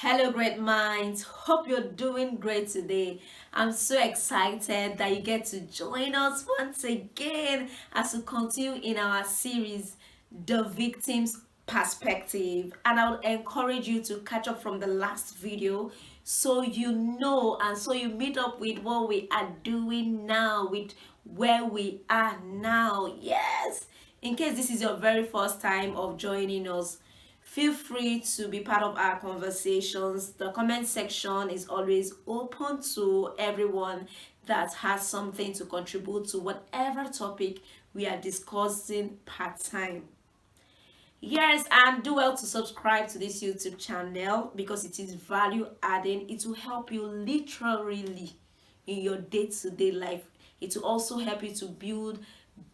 Hello, great minds. Hope you're doing great today. I'm so excited that you get to join us once again as we continue in our series, The Victim's Perspective. And I would encourage you to catch up from the last video so you know and so you meet up with what we are doing now, with where we are now. Yes. In case this is your very first time of joining us, feel free to be part of our conversations. The comment section is always open to everyone that has something to contribute to whatever topic we are discussing part time. Yes, and do well to subscribe to this YouTube channel because it is value adding. It will help you literally in your day-to-day life. It will also help you to build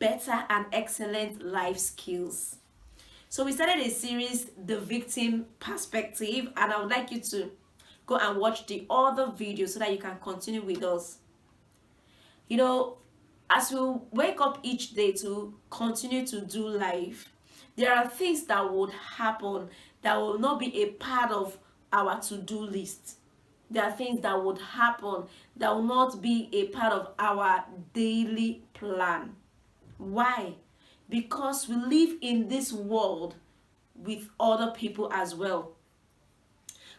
better and excellent life skills. So we started a series, The Victim Perspective, and I would like you to go and watch the other videos so that you can continue with us. You know, as we wake up each day to continue to do life, there are things that would happen that will not be a part of our to-do list. There are things that would happen that will not be a part of our daily plan. Why? Because we live in this world with other people as well.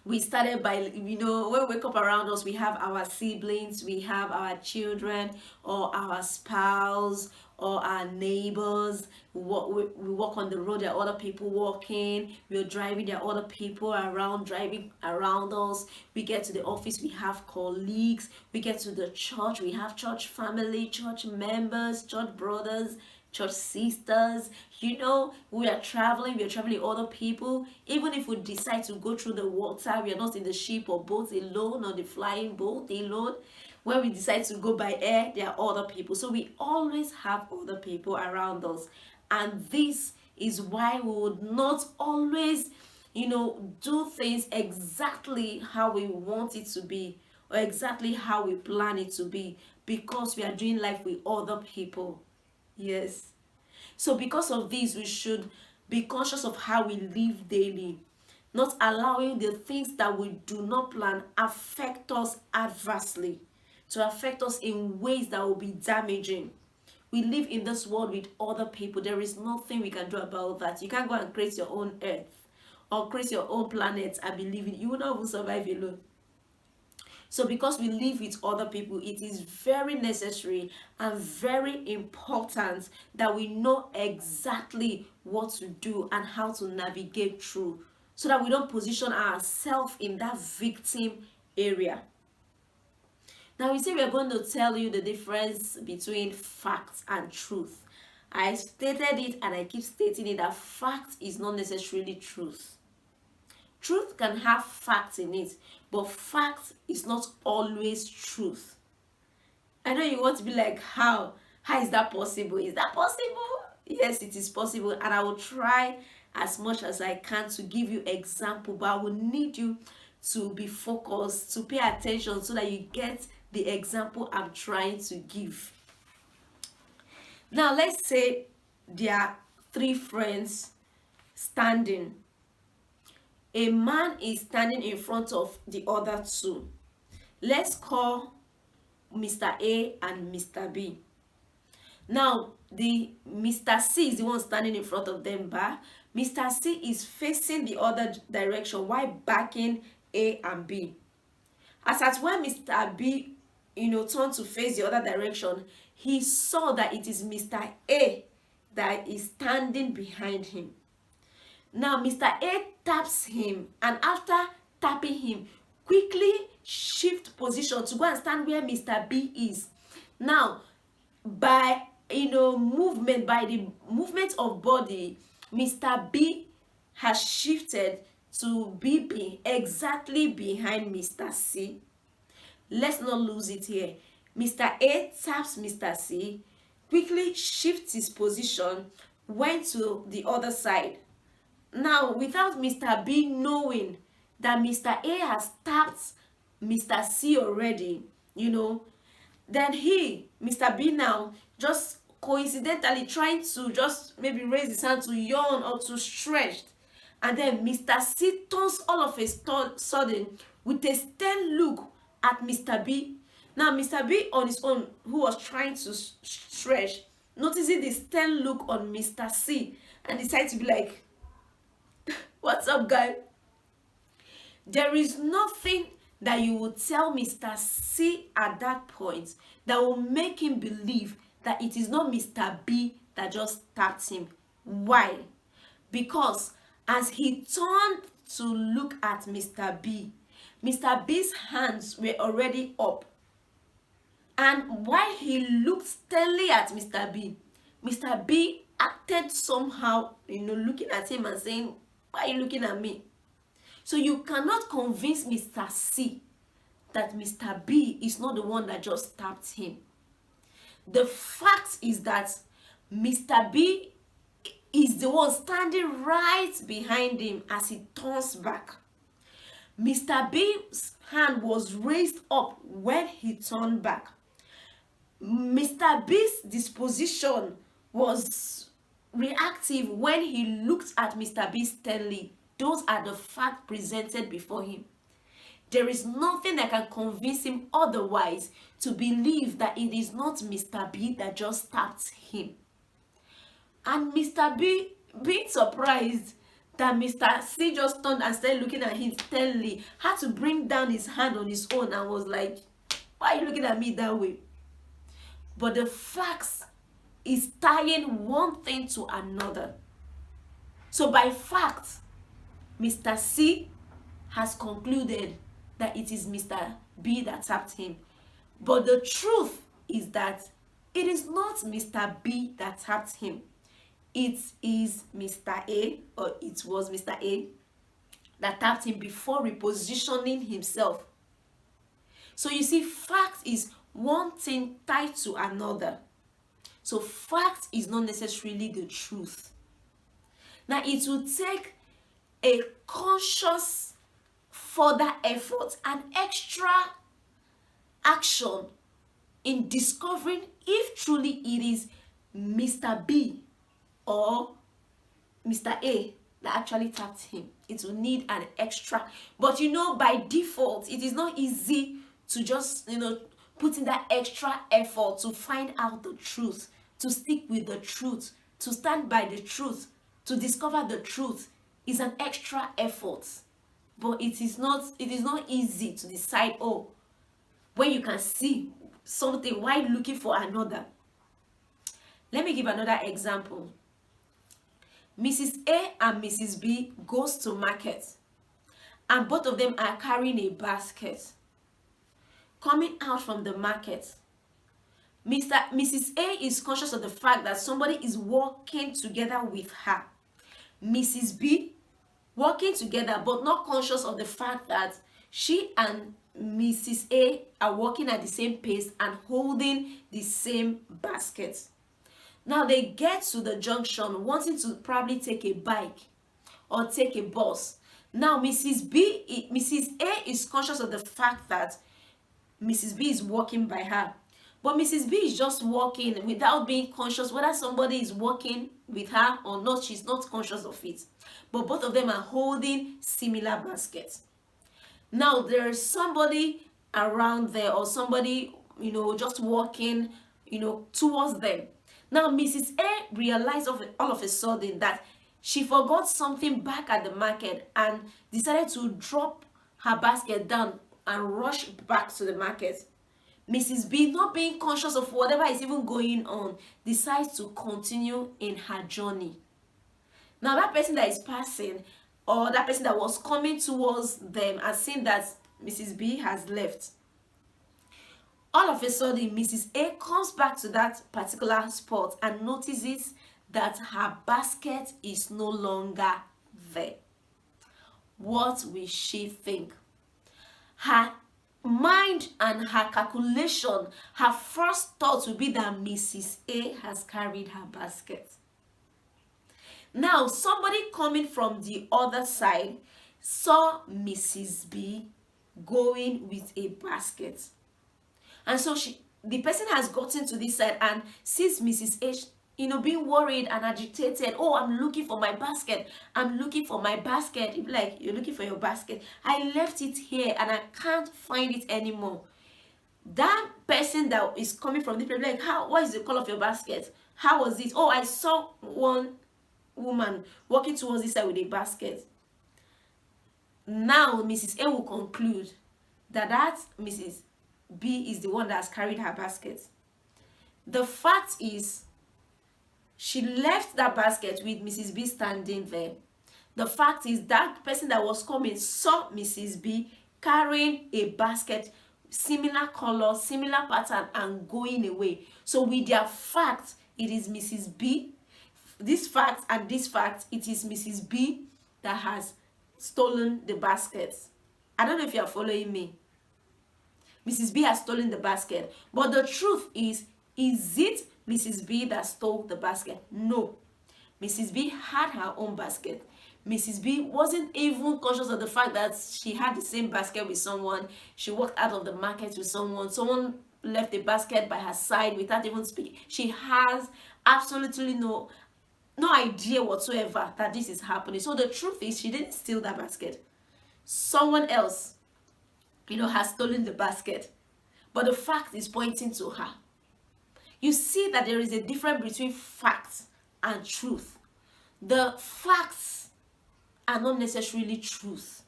We started by, when we wake up around us, we have our siblings, we have our children, or our spouse, or our neighbors. We walk on the road, there are other people walking. We're driving, there are other people around, driving around us. We get to the office, we have colleagues. We get to the church, we have church family, church members, church brothers, church sisters. We are traveling other people. Even if we decide to go through the water, we are not in the ship or boat alone, or the flying boat alone. When we decide to go by air, there are other people. So we always have other people around us, and this is why we would not always do things exactly how we want it to be, or exactly how we plan it to be, because we are doing life with other people. Yes. So because of this, we should be conscious of how we live daily, not allowing the things that we do not plan affect us adversely, to affect us in ways that will be damaging. We live in this world with other people. There is nothing we can do about that. You can't go and create your own earth or create your own planet and be living. You will not even survive alone. So because we live with other people, it is very necessary and very important that we know exactly what to do and how to navigate through, so that we don't position ourselves in that victim area. Now we say we are going to tell you the difference between facts and truth. I stated it and I keep stating it, that fact is not necessarily truth. Truth can have facts in it, but fact is not always truth. I know you want to be like, how is that possible? Is that possible? Yes, it is possible, and I will try as much as I can to give you example, but I will need you to be focused, to pay attention, so that you get the example I'm trying to give. Now let's say there are three friends standing. A man is standing in front of the other two. Let's call Mr. A and Mr. B. Now, the Mr. C is the one standing in front of them, but Mr. C is facing the other direction while backing A and B. As at when Mr. B, turned to face the other direction, he saw that it is Mr. A that is standing behind him. Now, Mr. A taps him, and after tapping him, quickly shift position to go and stand where Mr. B is. Now, by the movement of body, Mr. B has shifted to be exactly behind Mr. C. Let's not lose it here. Mr. A taps Mr. C, quickly shifts his position, went to the other side. Now, without Mr. B knowing that Mr. A has tapped Mr. C already, then Mr. B now, just coincidentally trying to just maybe raise his hand to yawn or to stretch, And then Mr. C turns all of a sudden with a stern look at Mr. B. Now, Mr. B on his own, who was trying to stretch, noticing the stern look on Mr. C, and decided to be like, "What's up, guy?" There is nothing that you would tell Mr. C at that point that will make him believe that it is not Mr. B that just tapped him. Why? Because as he turned to look at Mr. B, Mr. B's hands were already up. And while he looked sternly at Mr. B, Mr. B acted somehow, looking at him and saying, "Why are you looking at me?" So you cannot convince Mr. C that Mr. B is not the one that just tapped him. The fact is that Mr. B is the one standing right behind him as he turns back. Mr. B's hand was raised up when he turned back. Mr. B's disposition was reactive when he looked at Mr. B sternly. Those are the facts presented before him. There is nothing that can convince him otherwise to believe that it is not Mr. B that just tapped him. And Mr. B, being surprised that Mr. C just turned and started looking at him sternly, had to bring down his hand on his own and was like, "Why are you looking at me that way?" But the facts is tying one thing to another. So by fact, Mr. C has concluded that it is Mr. B that tapped him. But the truth is that it is not Mr. B that tapped him. It is Mr. A, or it was Mr. A that tapped him before repositioning himself. So you see, fact is one thing tied to another. So fact is not necessarily the truth. Now it will take a conscious further effort and extra action in discovering if truly it is Mr. B or Mr. A that actually tapped him. It will need an extra, but by default it is not easy to just put in that extra effort to find out the truth, to stick with the truth, to stand by the truth, to discover the truth. Is an extra effort. But it is not easy to decide, when you can see something, why looking for another? Let me give another example. Mrs. A and Mrs. B goes to market, and both of them are carrying a basket. Coming out from the market, Mrs. A is conscious of the fact that somebody is walking together with her. Mrs. B working together, but not conscious of the fact that she and Mrs. A are walking at the same pace and holding the same basket. Now they get to the junction wanting to probably take a bike or take a bus. Now Mrs. A is conscious of the fact that Mrs. B is walking by her. But Mrs. B is just walking without being conscious whether somebody is walking with her or not. She's not conscious of it. But both of them are holding similar baskets. Now there's somebody around there, or somebody, just walking, towards them. Now Mrs. A realized all of a sudden that she forgot something back at the market and decided to drop her basket down and rush back to the market. Mrs. B, not being conscious of whatever is even going on, decides to continue in her journey. Now that person that is passing, or that person that was coming towards them, has seen that Mrs. B has left. All of a sudden, Mrs. A comes back to that particular spot and notices that her basket is no longer there. What will she think? Her mind and her calculation, her first thought will be that Mrs. A has carried her basket. Now, somebody coming from the other side saw Mrs. B going with a basket. And so the person has gotten to this side and sees Mrs. A being worried and agitated. Oh, I'm looking for my basket. I'm looking for my basket. You'd be like, you're looking for your basket. I left it here and I can't find it anymore. That person that is coming from the place, like, what is the color of your basket? How was it? Oh, I saw one woman walking towards this side with a basket. Now Mrs. A will conclude that Mrs. B is the one that has carried her basket. The fact is, she left that basket with Mrs. B standing there. The fact is, that person that was coming saw Mrs. B carrying a basket, similar color, similar pattern, and going away. So with their fact, it is Mrs. B. This fact and this fact, it is Mrs. B that has stolen the basket. I don't know if you are following me. Mrs. B has stolen the basket. But the truth is it Mrs. B that stole the basket? No. Mrs. B had her own basket. Mrs. B wasn't even conscious of the fact that she had the same basket with someone. She walked out of the market with someone. Someone left a basket by her side without even speaking. She has absolutely no idea whatsoever that this is happening. So the truth is, she didn't steal that basket. Someone else, has stolen the basket. But the fact is pointing to her. You see that there is a difference between facts and truth. The facts are not necessarily truth.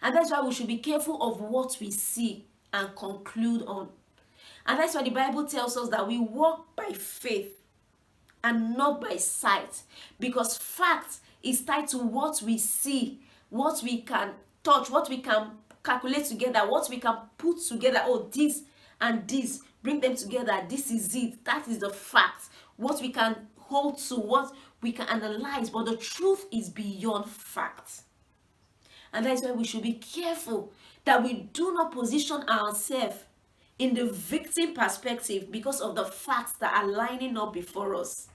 And that's why we should be careful of what we see and conclude on. And that's why the Bible tells us that we walk by faith and not by sight. Because fact is tied to what we see, what we can touch, what we can calculate together, what we can put together. Oh, this and this, bring them together. This is it. That is the fact. What we can hold to, what we can analyze. But the truth is beyond facts. And that's why we should be careful that we do not position ourselves in the victim perspective because of the facts that are lining up before us.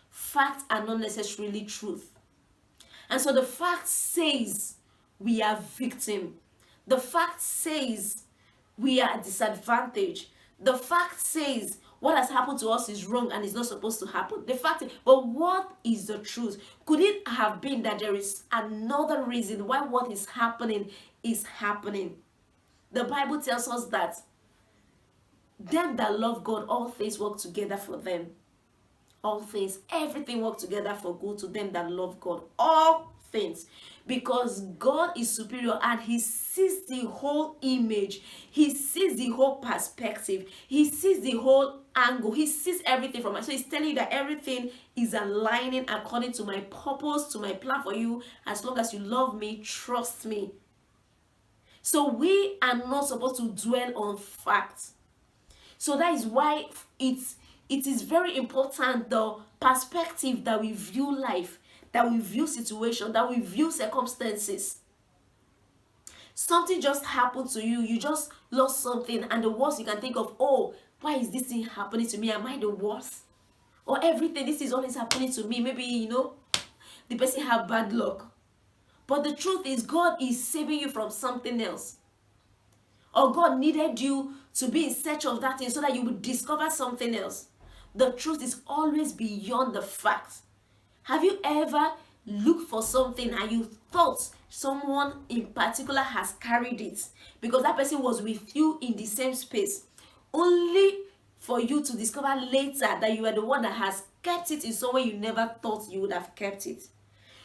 Facts are not necessarily truth. And so the fact says we are victim. The fact says we are disadvantaged. The fact says what has happened to us is wrong and is not supposed to happen. The fact is, but what is the truth? Could it have been that there is another reason why what is happening is happening? The Bible tells us that them that love God, all things work together for them. All things, everything works together for good to them that love God. All things. Because God is superior and he sees the whole image. He sees the whole perspective. He sees the whole angle. He sees everything from us. So he's telling you that everything is aligning according to my purpose, to my plan for you. As long as you love me, trust me. So we are not supposed to dwell on facts. So that is why it is very important, the perspective that we view life, that we view situation, that we view circumstances. Something just happened to you, you just lost something, and the worst you can think of, oh, why is this thing happening to me? Am I the worst? Or everything, this is always happening to me. Maybe, the person have bad luck. But the truth is, God is saving you from something else. Or God needed you to be in search of that thing so that you would discover something else. The truth is always beyond the facts. Have you ever looked for something and you thought someone in particular has carried it because that person was with you in the same space, only for you to discover later that you are the one that has kept it in somewhere you never thought you would have kept it?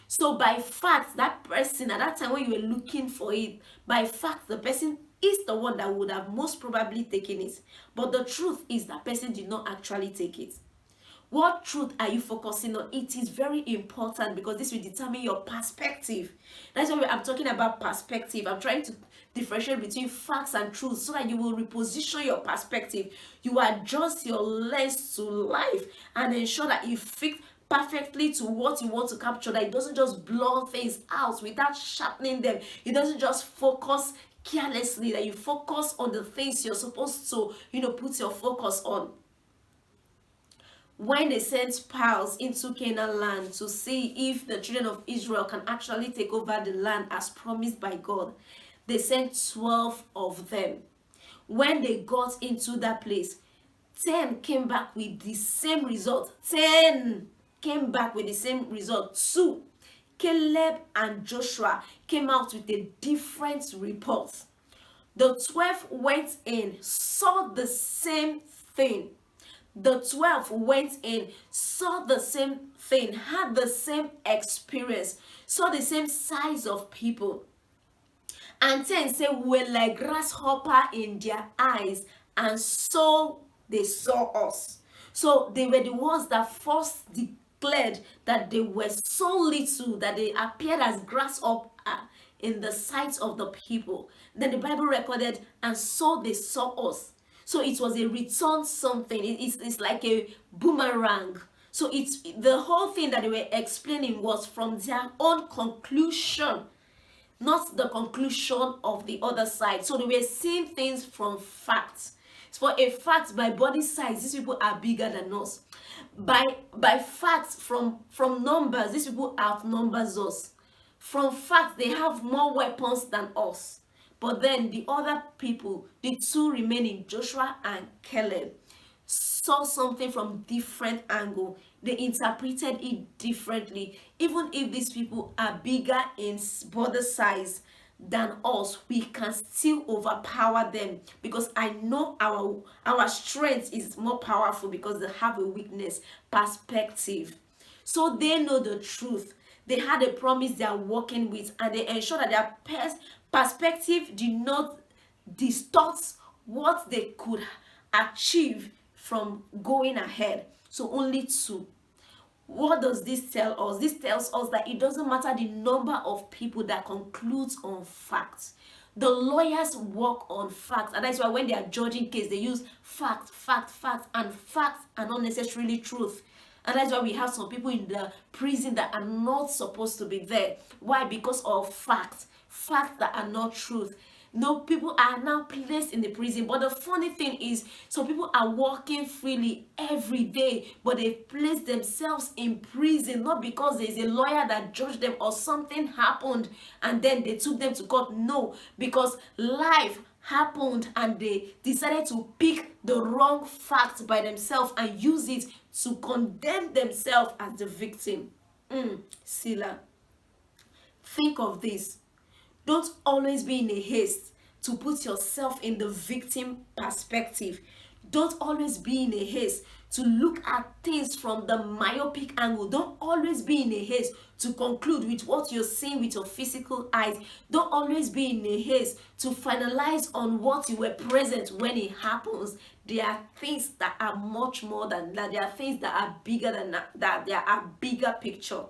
So by fact, that person at that time when you were looking for it, by fact, the person is the one that would have most probably taken it. But the truth is that person did not actually take it. What truth are you focusing on? It is very important because this will determine your perspective. That's why I'm talking about perspective. I'm trying to differentiate between facts and truth so that you will reposition your perspective. You adjust your lens to life and ensure that it fits perfectly to what you want to capture, that it doesn't just blur things out without sharpening them. It doesn't just focus carelessly, that you focus on the things you're supposed to, put your focus on. When they sent spies into Canaan land to see if the children of Israel can actually take over the land as promised by God, they sent 12 of them. When they got into that place, 10 came back with the same result. 10 came back with the same result. 2, Caleb and Joshua came out with a different report. The 12 went in, saw the same thing. The 12 went in, saw the same thing, had the same experience, saw the same size of people. And 10 say, we're like grasshopper in their eyes, and so they saw us. So they were the ones that first declared that they were so little that they appeared as grasshopper in the sight of the people. Then the Bible recorded, and so they saw us. So it was a return something. It's like a boomerang. So it's the whole thing that they were explaining was from their own conclusion, not the conclusion of the other side. So they were seeing things from facts. For a fact, by body size, these people are bigger than us. By facts, from numbers, these people outnumbers us. From facts, they have more weapons than us. But then the other people, the two remaining, Joshua and Caleb, saw something from different angle. They interpreted it differently. Even if these people are bigger in body size than us, we can still overpower them, because I know our strength is more powerful because they have a weakness perspective. So they know the truth. They had a promise they are working with, and they ensure that their perspective did not distort what they could achieve from going ahead. So only 2. What does this tell us? This tells us that it doesn't matter the number of people that concludes on facts. The lawyers work on facts, and that's why when they are judging case, they use fact, and facts are not necessarily truth. And that's why we have some people in the prison that are not supposed to be there. Why? Because of facts that are not truth. No, people are now placed in the prison. But the funny thing is, some people are walking freely every day, but they place themselves in prison, not because there's a lawyer that judged them or something happened and then they took them to court. No, because life happened and they decided to pick the wrong facts by themselves and use it to condemn themselves as the victim. Sila, think of this. Don't always be in a haste to put yourself in the victim perspective. Don't always be in a haste to look at things from the myopic angle. Don't always be in a haste to conclude with what you're seeing with your physical eyes. Don't always be in a haste to finalize on what you were present when it happens. There are things that are much more than that. There are things that are bigger than that. There are bigger picture.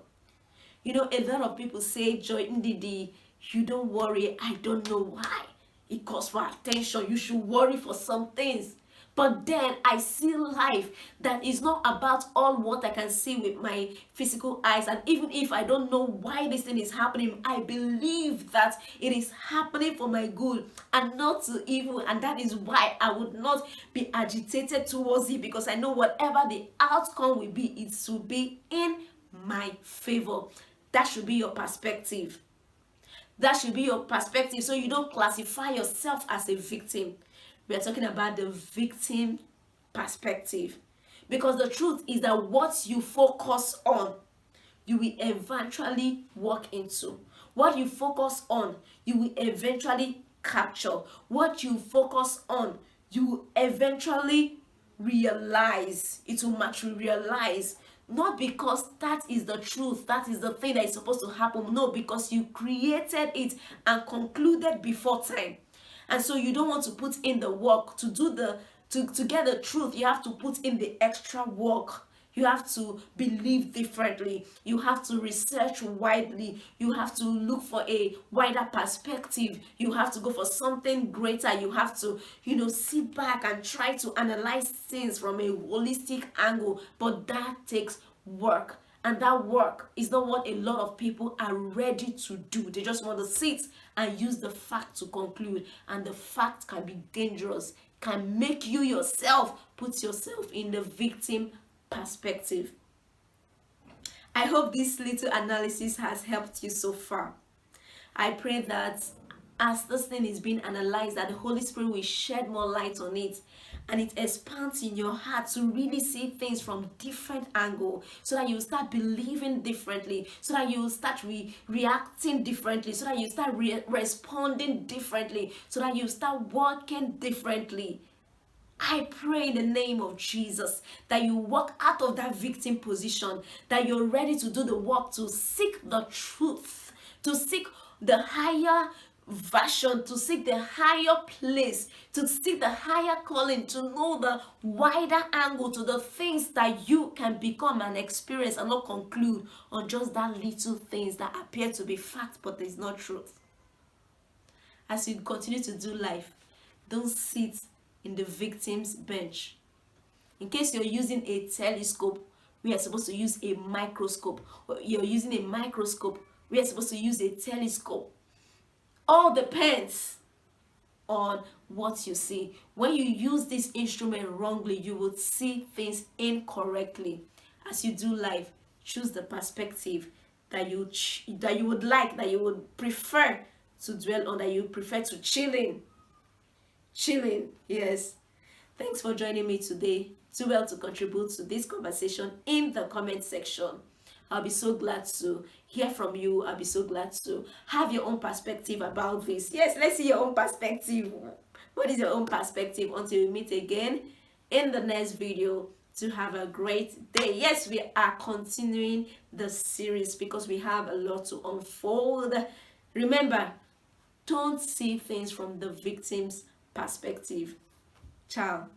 You know, a lot of people say, Joy Ndidi, you don't worry. I don't know why. It calls for attention. You should worry for some things. But then I see life that is not about all what I can see with my physical eyes. And even if I don't know why this thing is happening, I believe that it is happening for my good and not to evil. And that is why I would not be agitated towards it, because I know whatever the outcome will be, it will be in my favor. That should be your perspective. That should be your perspective, so you don't classify yourself as a victim. We are talking about the victim perspective, because the truth is that what you focus on, you will eventually walk into. What you focus on, you will eventually capture. What you focus on, you will eventually realize. It will materialize. Not because that is the truth, that is the thing that is supposed to happen. No, because you created it and concluded before time. And so you don't want to put in the work to do to get the truth. You have to put in the extra work. You have to believe differently. You have to research widely. You have to look for a wider perspective. You have to go for something greater. You have to, sit back and try to analyze things from a holistic angle. But that takes work. And that work is not what a lot of people are ready to do. They just want to sit and use the fact to conclude. And the fact can be dangerous, can make you yourself put yourself in the victim perspective. I hope this little analysis has helped you so far. I pray that as this thing is being analyzed, that the Holy Spirit will shed more light on it, and it expands in your heart to really see things from different angle, so that you start believing differently, so that you start reacting differently, so that you start responding differently, so that you start working differently. I pray in the name of Jesus that you walk out of that victim position, that you're ready to do the work, to seek the truth, to seek the higher version, to seek the higher place, to seek the higher calling, to know the wider angle to the things that you can become and experience, and not conclude on just that little things that appear to be fact but is not truth. As you continue to do life, don't sit in the victim's bench. In case you're using a telescope, we are supposed to use a microscope. Or you're using a microscope, we are supposed to use a telescope. All depends on what you see. When you use this instrument wrongly, you will see things incorrectly. As you do life, choose the perspective that you would like, that you would prefer to dwell on, that you prefer to chill in. Chilling, yes. Thanks for joining me today. Do well to contribute to this conversation in the comment section. I'll be so glad to hear from you. I'll be so glad to have your own perspective about this. Yes, let's see your own perspective. What is your own perspective? Until we meet again in the next video, to have a great day. Yes, we are continuing the series because we have a lot to unfold. Remember, don't see things from the victim's perspective. Ciao.